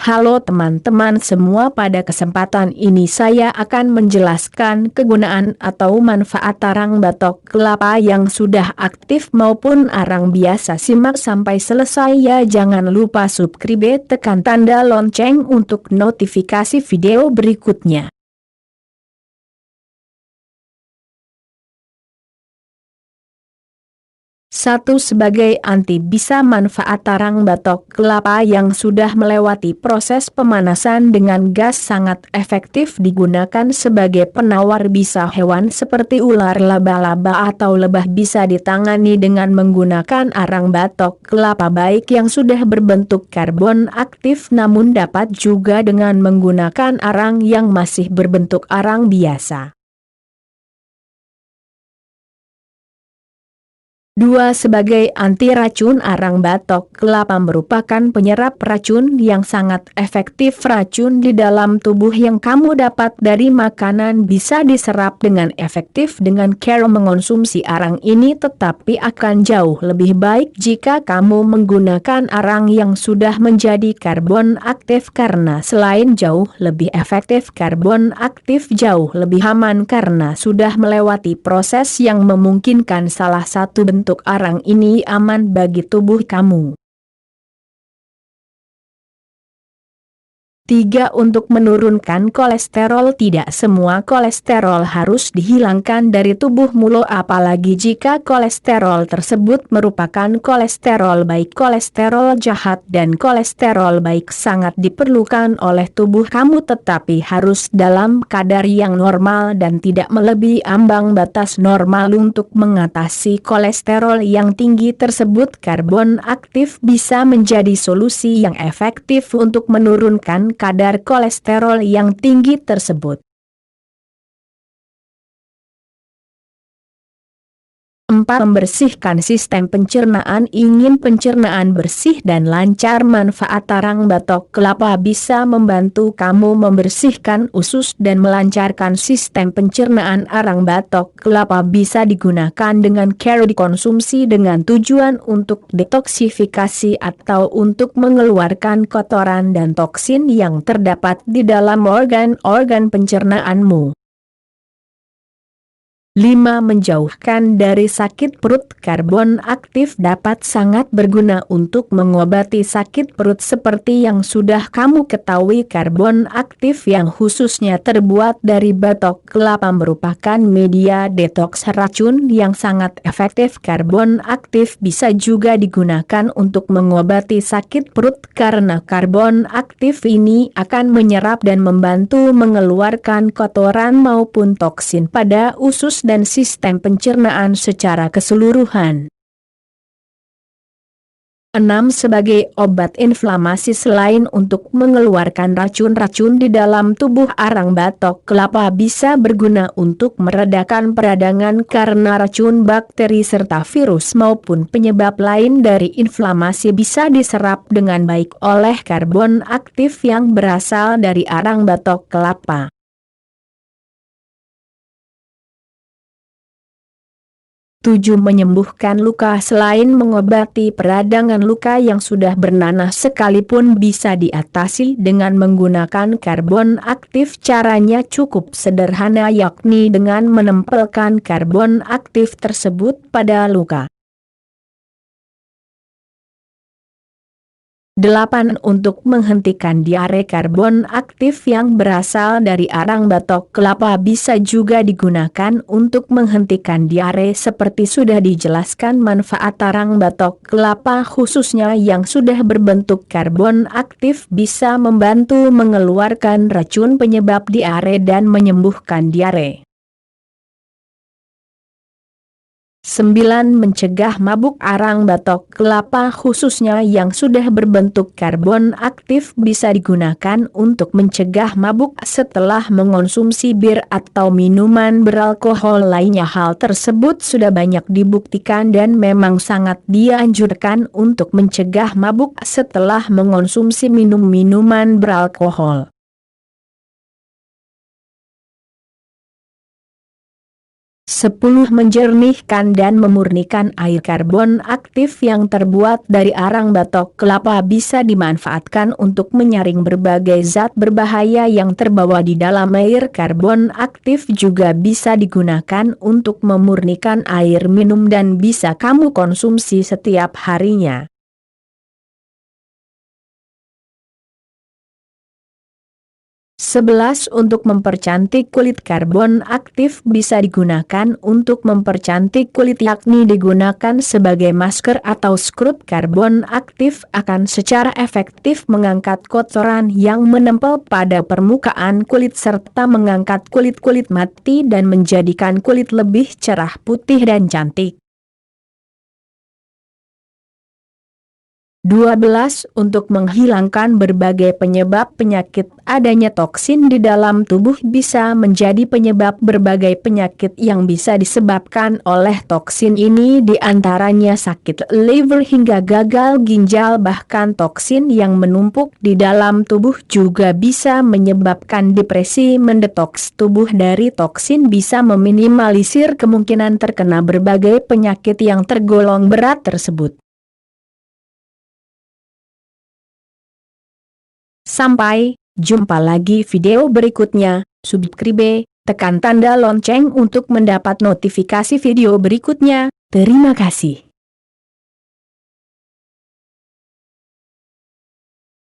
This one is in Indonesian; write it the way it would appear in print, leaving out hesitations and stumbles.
Halo teman-teman semua, pada kesempatan ini saya akan menjelaskan kegunaan atau manfaat arang batok kelapa yang sudah aktif maupun arang biasa. Simak sampai selesai ya, jangan lupa subscribe, tekan tanda lonceng untuk notifikasi video berikutnya. Satu, sebagai anti bisa manfaat arang batok kelapa yang sudah melewati proses pemanasan dengan gas sangat efektif digunakan sebagai penawar bisa hewan seperti ular, laba-laba atau lebah bisa ditangani dengan menggunakan arang batok kelapa baik yang sudah berbentuk karbon aktif, namun dapat juga dengan menggunakan arang yang masih berbentuk arang biasa. 2. Sebagai anti racun, arang batok kelapa merupakan penyerap racun yang sangat efektif. Racun di dalam tubuh yang kamu dapat dari makanan bisa diserap dengan efektif dengan cara mengonsumsi arang ini, tetapi akan jauh lebih baik jika kamu menggunakan arang yang sudah menjadi karbon aktif, karena selain jauh lebih efektif, karbon aktif jauh lebih aman karena sudah melewati proses yang memungkinkan salah satu bentuk arang ini aman bagi tubuh kamu. 3. Untuk menurunkan kolesterol. Tidak semua kolesterol harus dihilangkan dari tubuhmu, apalagi jika kolesterol tersebut merupakan kolesterol baik. Kolesterol jahat dan kolesterol baik sangat diperlukan oleh tubuh kamu, tetapi harus dalam kadar yang normal dan tidak melebihi ambang batas normal. Untuk mengatasi kolesterol yang tinggi tersebut, karbon aktif bisa menjadi solusi yang efektif untuk menurunkan kadar kolesterol yang tinggi tersebut. 4. Membersihkan sistem pencernaan. Ingin pencernaan bersih dan lancar, manfaat arang batok kelapa bisa membantu kamu membersihkan usus dan melancarkan sistem pencernaan. Arang batok kelapa bisa digunakan dengan cara dikonsumsi dengan tujuan untuk detoksifikasi atau untuk mengeluarkan kotoran dan toksin yang terdapat di dalam organ-organ pencernaanmu. 5. Menjauhkan dari sakit perut. Karbon aktif dapat sangat berguna untuk mengobati sakit perut seperti yang sudah kamu ketahui. Karbon aktif yang khususnya terbuat dari batok kelapa merupakan media detoks racun yang sangat efektif. Karbon aktif bisa juga digunakan untuk mengobati sakit perut karena karbon aktif ini akan menyerap dan membantu mengeluarkan kotoran maupun toksin pada usus dan sistem pencernaan secara keseluruhan. 6. Sebagai obat inflamasi. Selain untuk mengeluarkan racun-racun di dalam tubuh, arang batok kelapa bisa berguna untuk meredakan peradangan karena racun, bakteri serta virus maupun penyebab lain dari inflamasi bisa diserap dengan baik oleh karbon aktif yang berasal dari arang batok kelapa. 7. Menyembuhkan luka. Selain mengobati peradangan, luka yang sudah bernanah sekalipun bisa diatasi dengan menggunakan karbon aktif. Caranya cukup sederhana, yakni dengan menempelkan karbon aktif tersebut pada luka. 8. Untuk menghentikan diare. Karbon aktif yang berasal dari arang batok kelapa bisa juga digunakan untuk menghentikan diare seperti sudah dijelaskan. Manfaat arang batok kelapa khususnya yang sudah berbentuk karbon aktif bisa membantu mengeluarkan racun penyebab diare dan menyembuhkan diare. 9. Mencegah mabuk. Arang batok kelapa khususnya yang sudah berbentuk karbon aktif bisa digunakan untuk mencegah mabuk setelah mengonsumsi bir atau minuman beralkohol lainnya. Hal tersebut sudah banyak dibuktikan dan memang sangat dianjurkan untuk mencegah mabuk setelah mengonsumsi minuman beralkohol. 10. Menjernihkan dan memurnikan air. Karbon aktif yang terbuat dari arang batok kelapa bisa dimanfaatkan untuk menyaring berbagai zat berbahaya yang terbawa di dalam air. Karbon aktif juga bisa digunakan untuk memurnikan air minum dan bisa kamu konsumsi setiap harinya. 11. Untuk mempercantik kulit. Karbon aktif bisa digunakan untuk mempercantik kulit, yakni digunakan sebagai masker atau scrub. Karbon aktif akan secara efektif mengangkat kotoran yang menempel pada permukaan kulit serta mengangkat kulit-kulit mati dan menjadikan kulit lebih cerah, putih dan cantik. 12. Untuk menghilangkan berbagai penyebab penyakit. Adanya toksin di dalam tubuh bisa menjadi penyebab berbagai penyakit yang bisa disebabkan oleh toksin ini, diantaranya sakit liver hingga gagal ginjal. Bahkan toksin yang menumpuk di dalam tubuh juga bisa menyebabkan depresi. Mendetoks tubuh dari toksin bisa meminimalisir kemungkinan terkena berbagai penyakit yang tergolong berat tersebut. Sampai jumpa lagi video berikutnya. Subscribe, tekan tanda lonceng untuk mendapat notifikasi video berikutnya. Terima kasih.